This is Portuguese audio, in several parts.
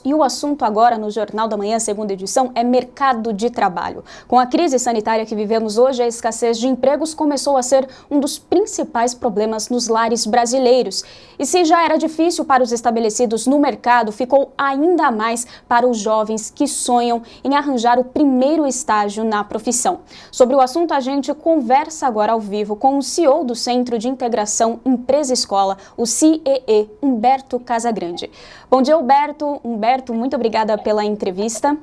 E o assunto agora no Jornal da Manhã, segunda edição, é mercado de trabalho. Com a crise sanitária que vivemos hoje, a escassez de empregos começou a ser um dos principais problemas nos lares brasileiros. E se já era difícil para os estabelecidos no mercado, ficou ainda mais para os jovens que sonham em arranjar o primeiro estágio na profissão. Sobre o assunto, a gente conversa agora ao vivo com o CEO do Centro de Integração Empresa-Escola, o CIEE, Humberto Casagrande. Bom dia, Humberto, muito obrigada pela entrevista.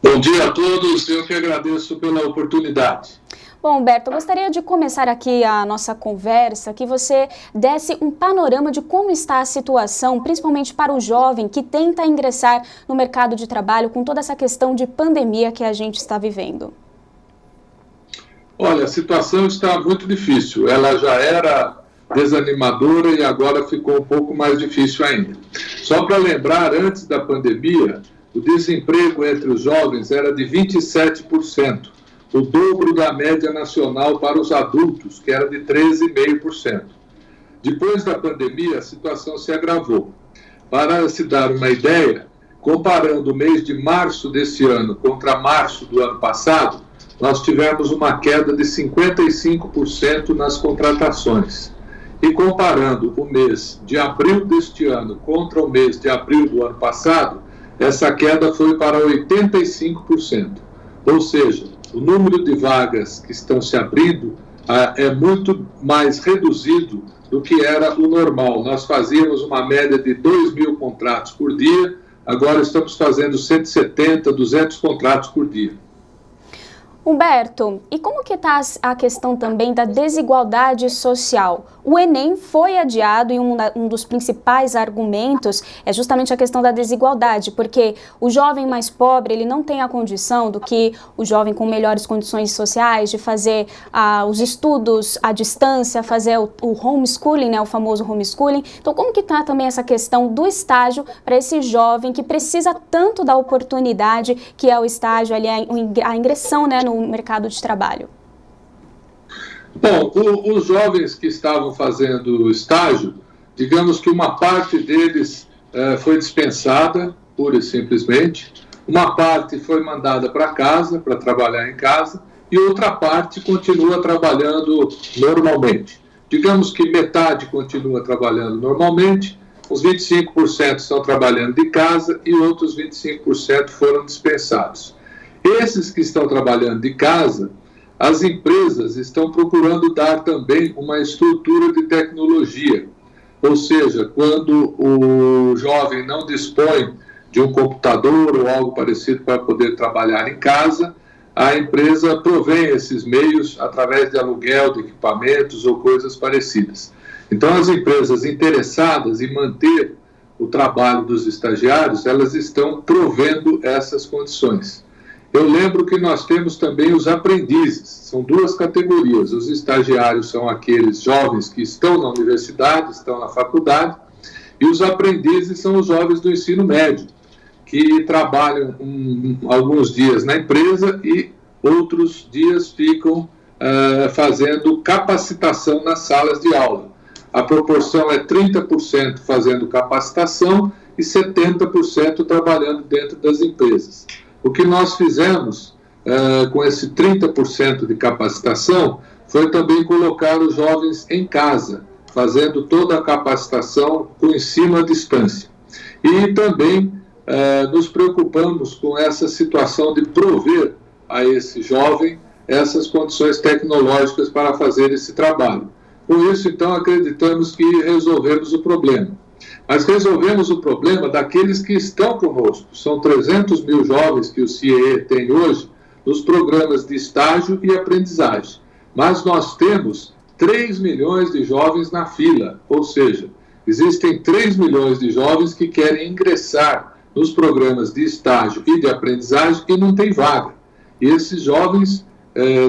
Bom dia a todos, eu que agradeço pela oportunidade. Bom, Humberto, eu gostaria de começar aqui a nossa conversa, que você desse um panorama de como está a situação, principalmente para o jovem que tenta ingressar no mercado de trabalho com toda essa questão de pandemia que a gente está vivendo. Olha, a situação está muito difícil, ela já era desanimadora e agora ficou um pouco mais difícil ainda. Só para lembrar, antes da pandemia, o desemprego entre os jovens era de 27%, o dobro da média nacional para os adultos, que era de 13,5%. Depois da pandemia, a situação se agravou. Para se dar uma ideia, comparando o mês de março desse ano contra março do ano passado, nós tivemos uma queda de 55% nas contratações. E comparando o mês de abril deste ano contra o mês de abril do ano passado, essa queda foi para 85%. Ou seja, o número de vagas que estão se abrindo é muito mais reduzido do que era o normal. Nós fazíamos uma média de 2.000 contratos por dia, agora estamos fazendo 170, 200 contratos por dia. Humberto, e como que está a questão também da desigualdade social? O Enem foi adiado e um dos principais argumentos é justamente a questão da desigualdade, porque o jovem mais pobre ele não tem a condição do que o jovem com melhores condições sociais de fazer os estudos à distância, fazer o homeschooling, né, o famoso homeschooling. Então, como que está também essa questão do estágio para esse jovem que precisa tanto da oportunidade que é o estágio, ali, a ingressão, né, no mercado de trabalho? Bom, os jovens que estavam fazendo estágio, digamos que uma parte deles foi dispensada, pura e simplesmente, uma parte foi mandada para casa, para trabalhar em casa, e outra parte continua trabalhando normalmente. Digamos que metade continua trabalhando normalmente, os 25% estão trabalhando de casa e outros 25% foram dispensados. Esses que estão trabalhando de casa, as empresas estão procurando dar também uma estrutura de tecnologia. Ou seja, quando o jovem não dispõe de um computador ou algo parecido para poder trabalhar em casa, a empresa provém esses meios através de aluguel de equipamentos ou coisas parecidas. Então, as empresas interessadas em manter o trabalho dos estagiários, elas estão provendo essas condições. Eu lembro que nós temos também os aprendizes, são duas categorias. Os estagiários são aqueles jovens que estão na universidade, estão na faculdade, e os aprendizes são os jovens do ensino médio, que trabalham alguns dias na empresa e outros dias ficam fazendo capacitação nas salas de aula. A proporção é 30% fazendo capacitação e 70% trabalhando dentro das empresas. O que nós fizemos com esse 30% de capacitação foi também colocar os jovens em casa, fazendo toda a capacitação com ensino à distância. E também nos preocupamos com essa situação de prover a esse jovem essas condições tecnológicas para fazer esse trabalho. Com isso, então, acreditamos que resolvemos o problema. Mas resolvemos o problema daqueles que estão conosco. São 300 mil jovens que o CIEE tem hoje nos programas de estágio e aprendizagem. Mas nós temos 3 milhões de jovens na fila, ou seja, existem 3 milhões de jovens que querem ingressar nos programas de estágio e de aprendizagem e não tem vaga. E esses jovens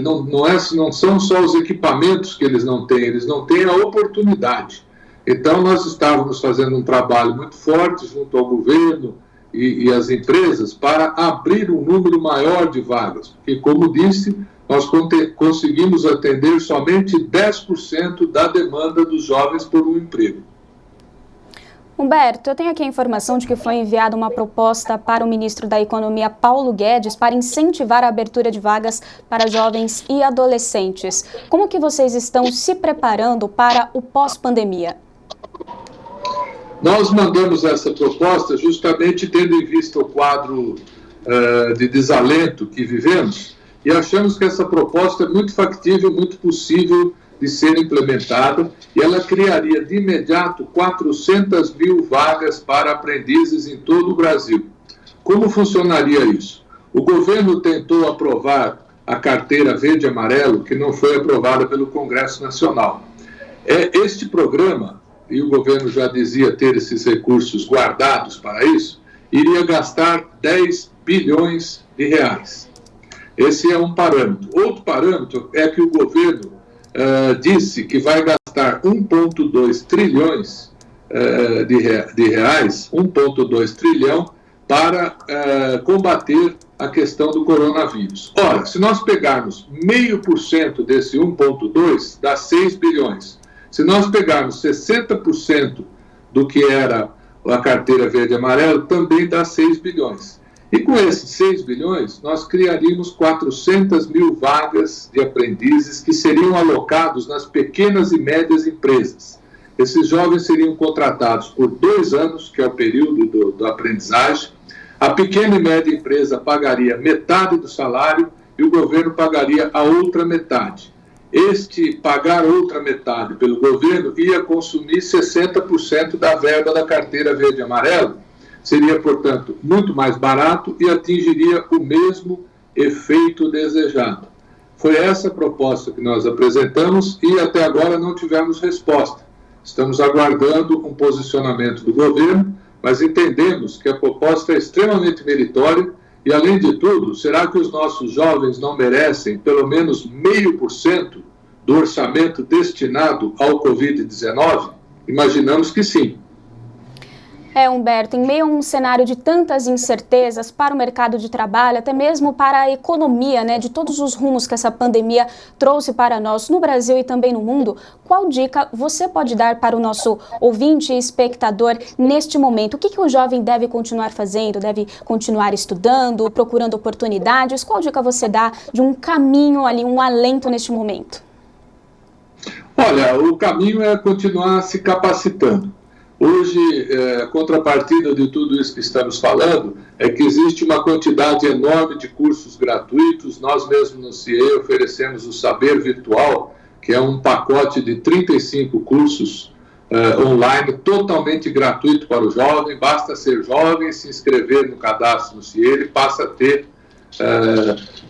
não são só os equipamentos que eles não têm a oportunidade. Então, nós estávamos fazendo um trabalho muito forte junto ao governo e às empresas para abrir um número maior de vagas, porque, como disse, nós conseguimos atender somente 10% da demanda dos jovens por um emprego. Humberto, eu tenho aqui a informação de que foi enviada uma proposta para o ministro da Economia, Paulo Guedes, para incentivar a abertura de vagas para jovens e adolescentes. Como que vocês estão se preparando para o pós-pandemia? Nós mandamos essa proposta justamente tendo em vista o quadro de desalento que vivemos e achamos que essa proposta é muito factível, muito possível de ser implementada, e ela criaria de imediato 400 mil vagas para aprendizes em todo o Brasil. Como funcionaria isso? O governo tentou aprovar a carteira verde e amarelo, que não foi aprovada pelo Congresso Nacional. Este programa, e o governo já dizia ter esses recursos guardados para isso, iria gastar 10 bilhões de reais. Esse é um parâmetro. Outro parâmetro é que o governo disse que vai gastar 1,2 trilhões de reais, 1,2 trilhão, para combater a questão do coronavírus. Ora, se nós pegarmos 0,5% desse 1,2, dá 6 bilhões. Se nós pegarmos 60% do que era a carteira verde e amarelo, também dá 6 bilhões. E com esses 6 bilhões, nós criaríamos 400 mil vagas de aprendizes que seriam alocados nas pequenas e médias empresas. Esses jovens seriam contratados por 2 anos, que é o período da aprendizagem. A pequena e média empresa pagaria metade do salário e o governo pagaria a outra metade. Este pagar outra metade pelo governo ia consumir 60% da verba da carteira verde e amarelo. Seria, portanto, muito mais barato e atingiria o mesmo efeito desejado. Foi essa a proposta que nós apresentamos e até agora não tivemos resposta. Estamos aguardando um posicionamento do governo, mas entendemos que a proposta é extremamente meritória e, além de tudo, será que os nossos jovens não merecem pelo menos 0,5% do orçamento destinado ao Covid-19? Imaginamos que sim. Humberto, em meio a um cenário de tantas incertezas para o mercado de trabalho, até mesmo para a economia, de todos os rumos que essa pandemia trouxe para nós no Brasil e também no mundo, qual dica você pode dar para o nosso ouvinte e espectador neste momento? O que o jovem deve continuar fazendo? Deve continuar estudando, procurando oportunidades? Qual dica você dá de um caminho ali, um alento neste momento? Olha, o caminho é continuar se capacitando. Hoje, a contrapartida de tudo isso que estamos falando é que existe uma quantidade enorme de cursos gratuitos. Nós mesmos no CIE oferecemos o Saber Virtual, que é um pacote de 35 cursos online, totalmente gratuito para o jovem. Basta ser jovem, se inscrever no cadastro no CIE, ele passa a ter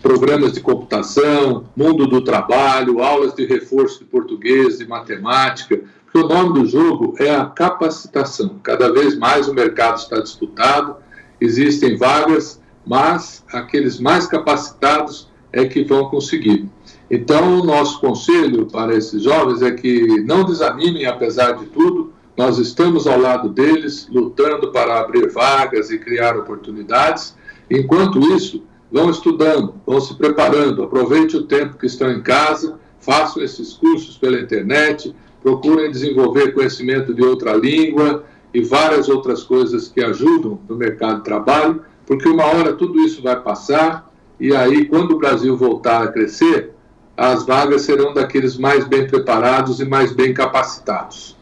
programas de computação, mundo do trabalho, aulas de reforço de português, de matemática. Porque o nome do jogo é a capacitação. Cada vez mais o mercado está disputado, existem vagas, mas aqueles mais capacitados é que vão conseguir. Então, o nosso conselho para esses jovens é que não desanimem, apesar de tudo. Nós estamos ao lado deles, lutando para abrir vagas e criar oportunidades. Enquanto isso, vão estudando, vão se preparando, aproveite o tempo que estão em casa, façam esses cursos pela internet, procurem desenvolver conhecimento de outra língua e várias outras coisas que ajudam no mercado de trabalho, porque uma hora tudo isso vai passar e aí, quando o Brasil voltar a crescer, as vagas serão daqueles mais bem preparados e mais bem capacitados.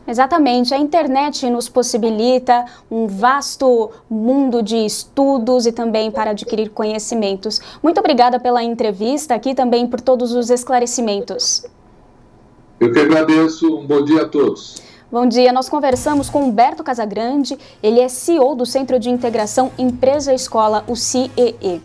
Exatamente, a internet nos possibilita um vasto mundo de estudos e também para adquirir conhecimentos. Muito obrigada pela entrevista aqui, também por todos os esclarecimentos. Eu que agradeço, um bom dia a todos. Bom dia, nós conversamos com Humberto Casagrande, ele é CEO do Centro de Integração Empresa-Escola, o CIEE.